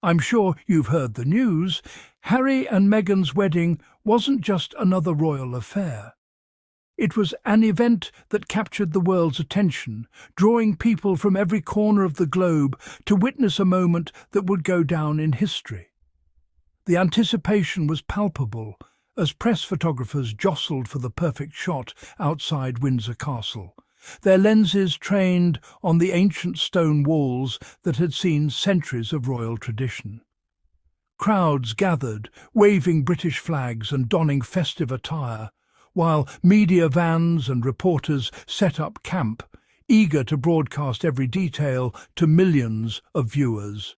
I'm sure you've heard the news. Harry and Meghan's wedding wasn't just another royal affair. It was an event that captured the world's attention, drawing people from every corner of the globe to witness a moment that would go down in history. The anticipation was palpable as press photographers jostled for the perfect shot outside Windsor Castle, their lenses trained on the ancient stone walls that had seen centuries of royal tradition. Crowds gathered, waving British flags and donning festive attire, while media vans and reporters set up camp, eager to broadcast every detail to millions of viewers.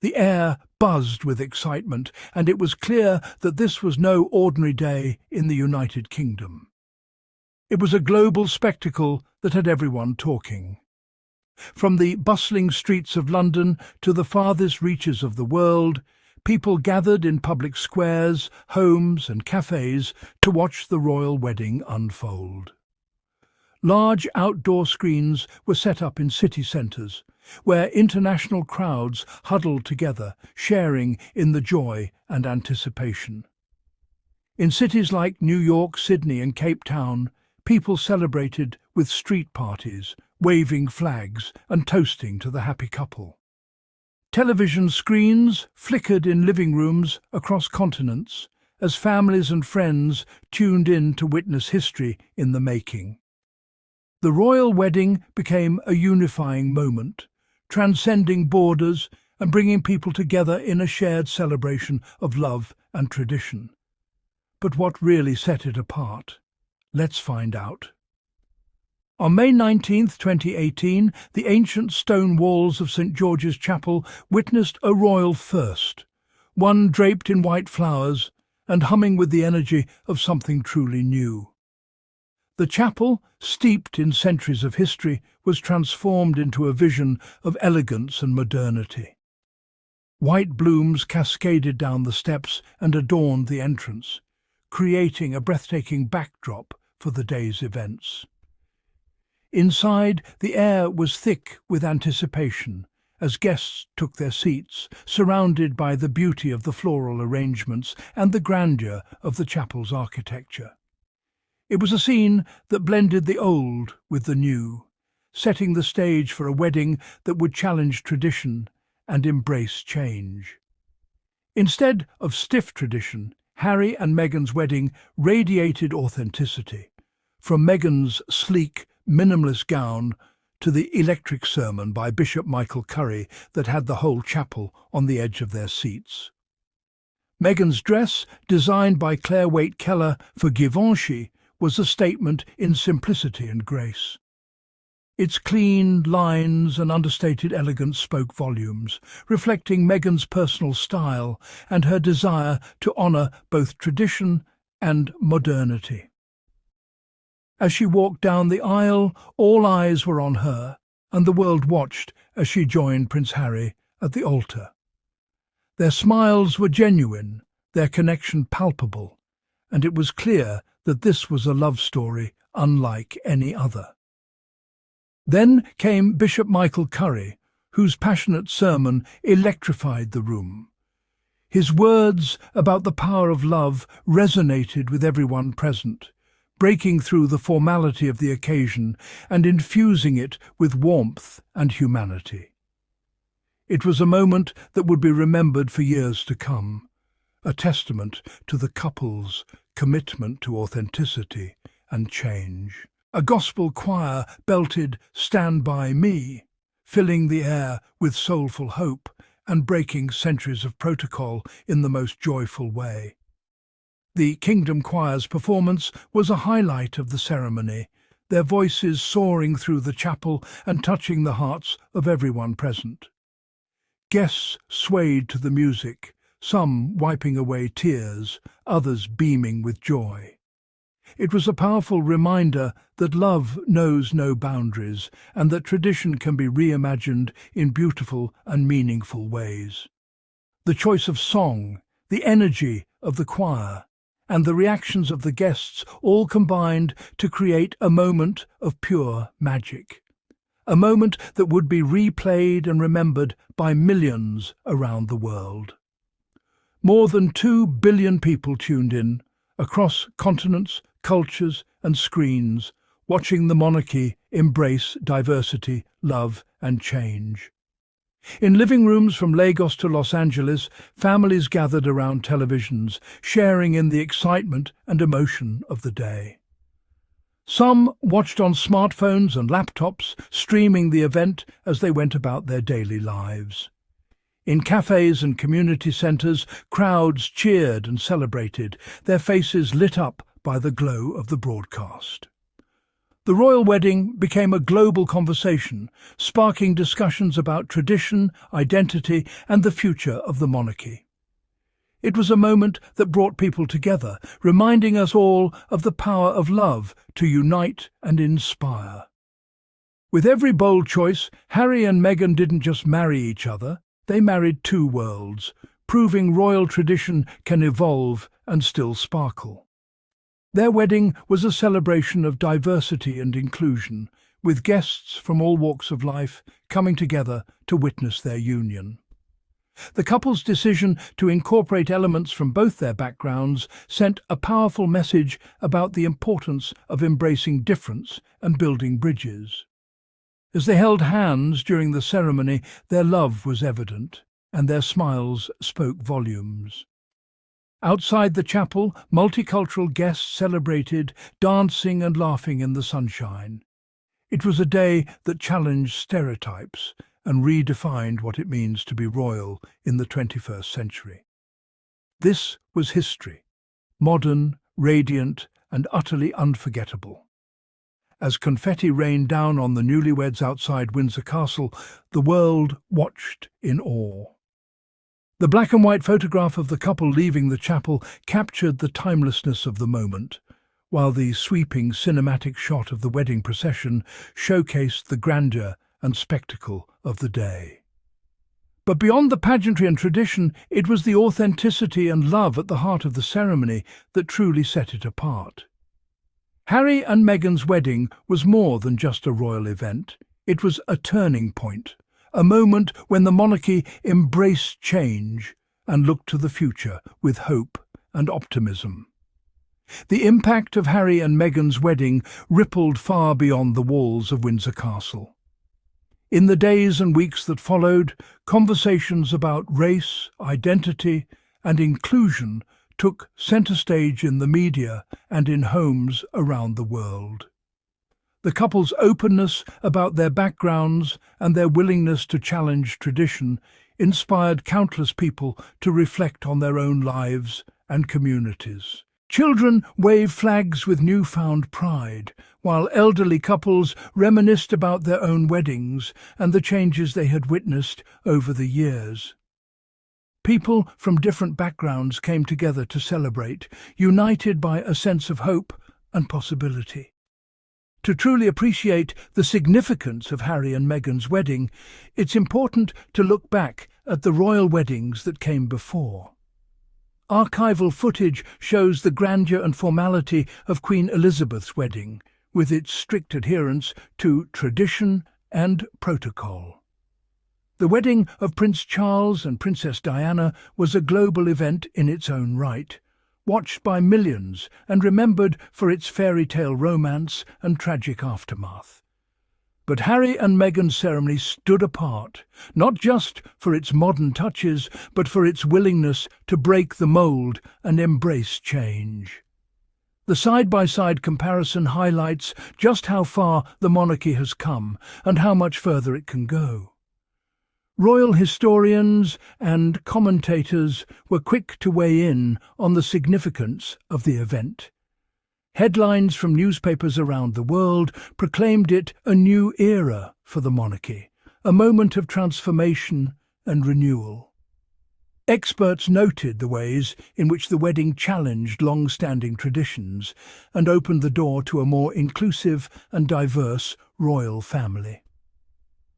The air buzzed with excitement, and it was clear that this was no ordinary day in the United Kingdom. It was a global spectacle that had everyone talking. From the bustling streets of London to the farthest reaches of the world, people gathered in public squares, homes and cafes to watch the royal wedding unfold. Large outdoor screens were set up in city centres, where international crowds huddled together, sharing in the joy and anticipation. In cities like New York, Sydney and Cape Town, people celebrated with street parties, waving flags and toasting to the happy couple. Television screens flickered in living rooms across continents as families and friends tuned in to witness history in the making. The royal wedding became a unifying moment, transcending borders and bringing people together in a shared celebration of love and tradition. But what really set it apart? Let's find out. On May 19, 2018, the ancient stone walls of St. George's Chapel witnessed a royal first, one draped in white flowers and humming with the energy of something truly new. The chapel, steeped in centuries of history, was transformed into a vision of elegance and modernity. White blooms cascaded down the steps and adorned the entrance, creating a breathtaking backdrop for the day's events. Inside, the air was thick with anticipation as guests took their seats, surrounded by the beauty of the floral arrangements and the grandeur of the chapel's architecture. It was a scene that blended the old with the new, setting the stage for a wedding that would challenge tradition and embrace change. Instead of stiff tradition, Harry and Meghan's wedding radiated authenticity, from Meghan's sleek, minimalist gown to the electric sermon by Bishop Michael Curry that had the whole chapel on the edge of their seats. Meghan's dress, designed by Claire Waite-Keller for Givenchy, was a statement in simplicity and grace. Its clean lines and understated elegance spoke volumes, reflecting Meghan's personal style and her desire to honour both tradition and modernity. As she walked down the aisle, all eyes were on her, and the world watched as she joined Prince Harry at the altar. Their smiles were genuine, their connection palpable, and it was clear that this was a love story unlike any other. Then came Bishop Michael Curry, whose passionate sermon electrified the room. His words about the power of love resonated with everyone present, breaking through the formality of the occasion and infusing it with warmth and humanity. It was a moment that would be remembered for years to come, a testament to the couple's commitment to authenticity and change. A gospel choir belted "Stand By Me," filling the air with soulful hope and breaking centuries of protocol in the most joyful way. The Kingdom Choir's performance was a highlight of the ceremony, their voices soaring through the chapel and touching the hearts of everyone present. Guests swayed to the music, some wiping away tears, others beaming with joy. It was a powerful reminder that love knows no boundaries and that tradition can be reimagined in beautiful and meaningful ways. The choice of song, the energy of the choir, and the reactions of the guests all combined to create a moment of pure magic. a moment that would be replayed and remembered by millions around the world. More than 2 billion people tuned in, across continents, cultures and screens, watching the monarchy embrace diversity, love and change. In living rooms from Lagos to Los Angeles, families gathered around televisions, sharing in the excitement and emotion of the day. Some watched on smartphones and laptops, streaming the event as they went about their daily lives. In cafes and community centres, crowds cheered and celebrated, their faces lit up by the glow of the broadcast. The royal wedding became a global conversation, sparking discussions about tradition, identity, and the future of the monarchy. It was a moment that brought people together, reminding us all of the power of love to unite and inspire. With every bold choice, Harry and Meghan didn't just marry each other, they married two worlds, proving royal tradition can evolve and still sparkle. Their wedding was a celebration of diversity and inclusion, with guests from all walks of life coming together to witness their union. The couple's decision to incorporate elements from both their backgrounds sent a powerful message about the importance of embracing difference and building bridges. As they held hands during the ceremony, their love was evident, and their smiles spoke volumes. Outside the chapel, multicultural guests celebrated, dancing and laughing in the sunshine. It was a day that challenged stereotypes and redefined what it means to be royal in the 21st century. This was history, modern, radiant, and utterly unforgettable. As confetti rained down on the newlyweds outside Windsor Castle, the world watched in awe. The black and white photograph of the couple leaving the chapel captured the timelessness of the moment, while the sweeping cinematic shot of the wedding procession showcased the grandeur and spectacle of the day. But beyond the pageantry and tradition, it was the authenticity and love at the heart of the ceremony that truly set it apart. Harry and Meghan's wedding was more than just a royal event. It was a turning point, a moment when the monarchy embraced change and looked to the future with hope and optimism. The impact of Harry and Meghan's wedding rippled far beyond the walls of Windsor Castle. In the days and weeks that followed, conversations about race, identity, and inclusion took centre stage in the media and in homes around the world. The couple's openness about their backgrounds and their willingness to challenge tradition inspired countless people to reflect on their own lives and communities. Children waved flags with newfound pride, while elderly couples reminisced about their own weddings and the changes they had witnessed over the years. People from different backgrounds came together to celebrate, united by a sense of hope and possibility. To truly appreciate the significance of Harry and Meghan's wedding, it's important to look back at the royal weddings that came before. Archival footage shows the grandeur and formality of Queen Elizabeth's wedding, with its strict adherence to tradition and protocol. The wedding of Prince Charles and Princess Diana was a global event in its own right, watched by millions and remembered for its fairy tale romance and tragic aftermath. But Harry and Meghan's ceremony stood apart, not just for its modern touches, but for its willingness to break the mould and embrace change. The side-by-side comparison highlights just how far the monarchy has come and how much further it can go. Royal historians and commentators were quick to weigh in on the significance of the event. Headlines from newspapers around the world proclaimed it a new era for the monarchy, a moment of transformation and renewal. Experts noted the ways in which the wedding challenged long-standing traditions and opened the door to a more inclusive and diverse royal family.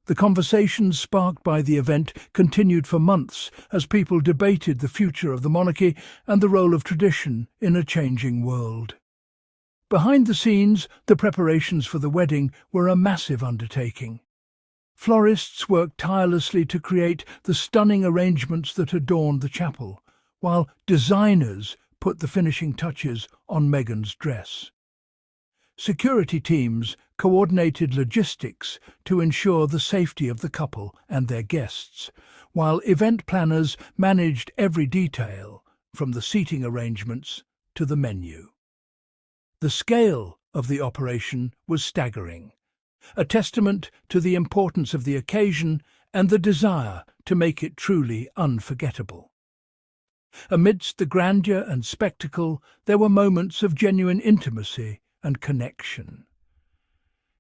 The conversations sparked by the event continued for months as people debated the future of the monarchy and the role of tradition in a changing world. Behind the scenes, the preparations for the wedding were a massive undertaking. Florists worked tirelessly to create the stunning arrangements that adorned the chapel, while designers put the finishing touches on Meghan's dress. Security teams coordinated logistics to ensure the safety of the couple and their guests, while event planners managed every detail, from the seating arrangements to the menu. The scale of the operation was staggering, a testament to the importance of the occasion and the desire to make it truly unforgettable. Amidst the grandeur and spectacle, there were moments of genuine intimacy and connection.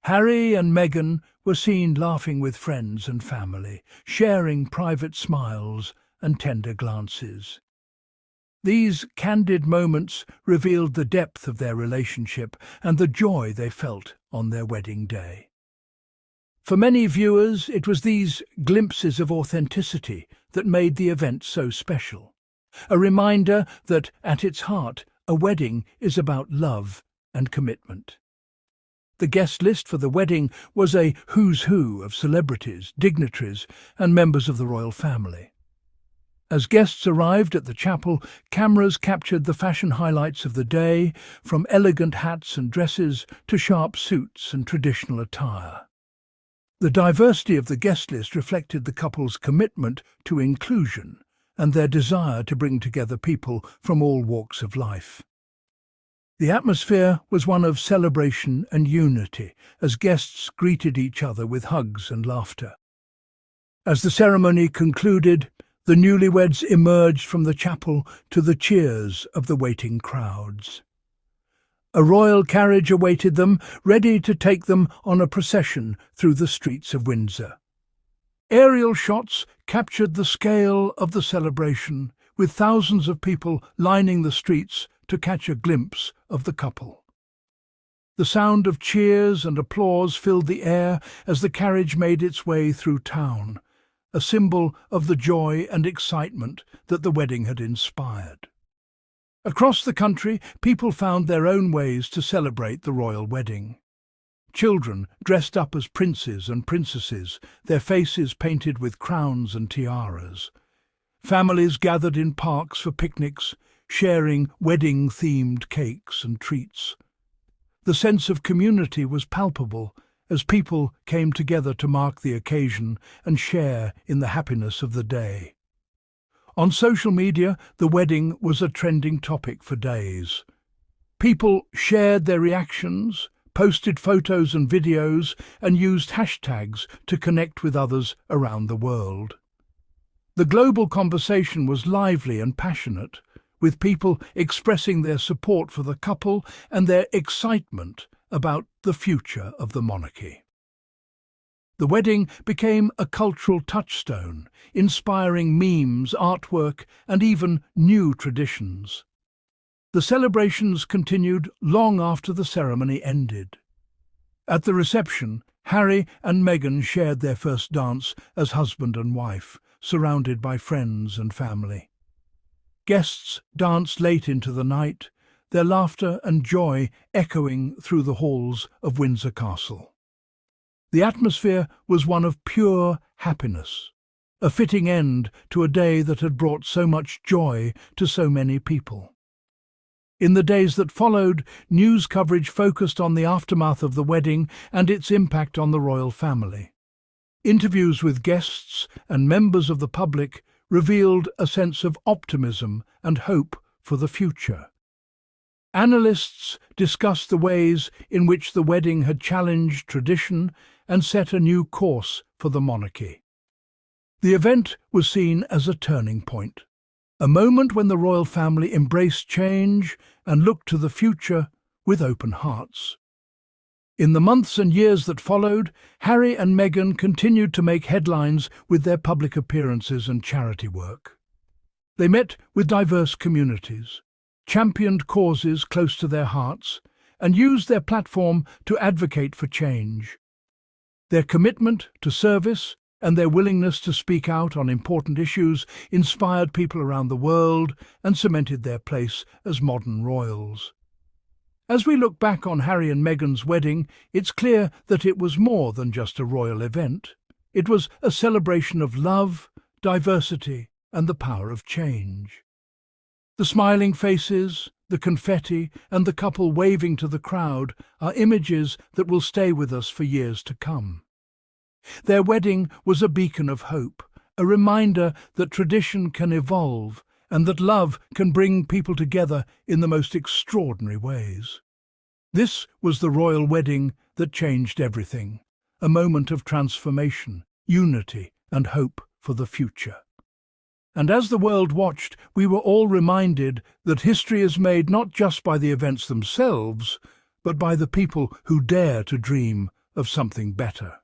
Harry and Meghan were seen laughing with friends and family, sharing private smiles and tender glances. These candid moments revealed the depth of their relationship and the joy they felt on their wedding day. For many viewers, it was these glimpses of authenticity that made the event so special, a reminder that, at its heart, a wedding is about love and commitment. The guest list for the wedding was a who's who of celebrities, dignitaries, and members of the royal family. As guests arrived at the chapel, cameras captured the fashion highlights of the day, from elegant hats and dresses to sharp suits and traditional attire. The diversity of the guest list reflected the couple's commitment to inclusion and their desire to bring together people from all walks of life. The atmosphere was one of celebration and unity as guests greeted each other with hugs and laughter. As the ceremony concluded, the newlyweds emerged from the chapel to the cheers of the waiting crowds. A royal carriage awaited them, ready to take them on a procession through the streets of Windsor. Aerial shots captured the scale of the celebration, with thousands of people lining the streets to catch a glimpse of the couple. The sound of cheers and applause filled the air as the carriage made its way through town, a symbol of the joy and excitement that the wedding had inspired. Across the country, people found their own ways to celebrate the royal wedding. Children dressed up as princes and princesses, their faces painted with crowns and tiaras. Families gathered in parks for picnics, sharing wedding-themed cakes and treats. The sense of community was palpable as people came together to mark the occasion and share in the happiness of the day. On social media, the wedding was a trending topic for days. People shared their reactions, posted photos and videos, and used hashtags to connect with others around the world. The global conversation was lively and passionate, with people expressing their support for the couple and their excitement about the future of the monarchy. The wedding became a cultural touchstone, inspiring memes, artwork, and even new traditions. The celebrations continued long after the ceremony ended. At the reception, Harry and Meghan shared their first dance as husband and wife, surrounded by friends and family. Guests danced late into the night, their laughter and joy echoing through the halls of Windsor Castle. The atmosphere was one of pure happiness, a fitting end to a day that had brought so much joy to so many people. In the days that followed, news coverage focused on the aftermath of the wedding and its impact on the royal family. Interviews with guests and members of the public revealed a sense of optimism and hope for the future. Analysts discussed the ways in which the wedding had challenged tradition and set a new course for the monarchy. The event was seen as a turning point, a moment when the royal family embraced change and looked to the future with open hearts. In the months and years that followed, Harry and Meghan continued to make headlines with their public appearances and charity work. They met with diverse communities, championed causes close to their hearts, and used their platform to advocate for change. Their commitment to service and their willingness to speak out on important issues inspired people around the world and cemented their place as modern royals. As we look back on Harry and Meghan's wedding, it's clear that it was more than just a royal event. It was a celebration of love, diversity, and the power of change. The smiling faces, the confetti, and the couple waving to the crowd are images that will stay with us for years to come. Their wedding was a beacon of hope, a reminder that tradition can evolve and that love can bring people together in the most extraordinary ways. This was the royal wedding that changed everything, a moment of transformation, unity, and hope for the future. And as the world watched, we were all reminded that history is made not just by the events themselves, but by the people who dare to dream of something better.